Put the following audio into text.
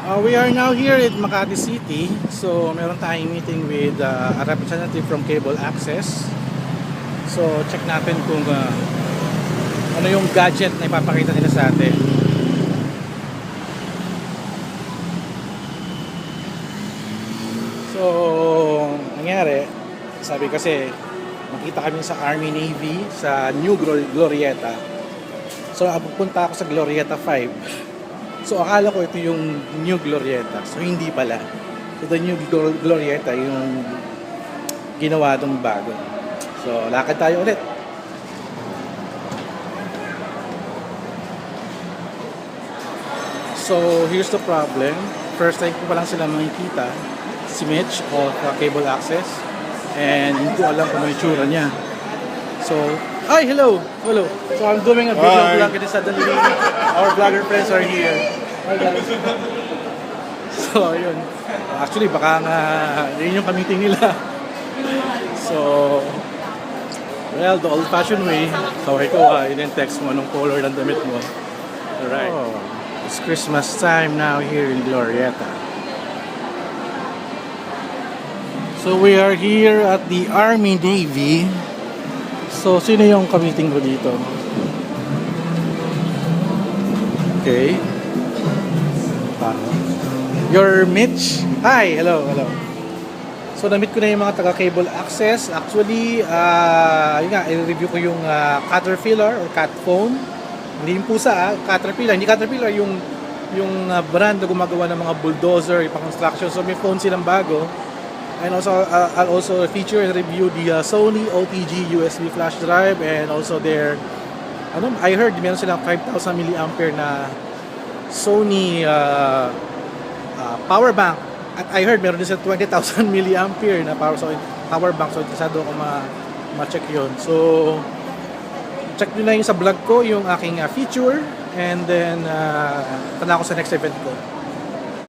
We are now here in Makati City. So, meron tayong meeting with a representative from Cable Access. So, check natin kung ano yung gadget na ipapakita nila sa atin. So, nangyari, sabi kasi, makita kami sa Army Navy sa New Glorieta. So, pupunta ako sa Glorieta 5. So, akala ko ito yung New Glorieta. So, hindi pala. So, the New Glorieta yung ginawa itong bago. So, lakad tayo ulit. So, here's the problem. First time ko pa lang sila makikita. Si Mitch of Cable Access. And hindi ko alam kung ano yung tsura niya. So, hi, hello. Hello. So, I'm doing a video vlog. It is suddenly our vlogger friends are here. Hi, guys. So, yun. Actually, baka nga yun yung kamiting nila. So, well, the old-fashioned way. Sorry ko, yun yung text mo, anong color ng damit mo. Alright. Oh, it's Christmas time now here in Glorieta. So, we are here at the Army Navy. So, sino yung kamiting ko dito? Okay. You're Mitch? Hi, hello. So, na-meet ko na yung mga taga-Cable Access. Actually, yun nga, i-review ko yung Caterpillar or Cat Phone. Hindi yung pusa, Caterpillar. Hindi Caterpillar, yung brand na gumagawa ng mga bulldozer, yung pang-construction. So, may phone silang bago. And also, I'll also feature and review the Sony OTG USB flash drive and also their, I heard meron silang 5,000 mAh na Sony power bank. At I heard meron din silang 20,000 mAh na power bank. So, interesado ako ma-check yun. So, check nyo na yung sa vlog ko, yung aking feature. And then, tanda ko sa next event ko.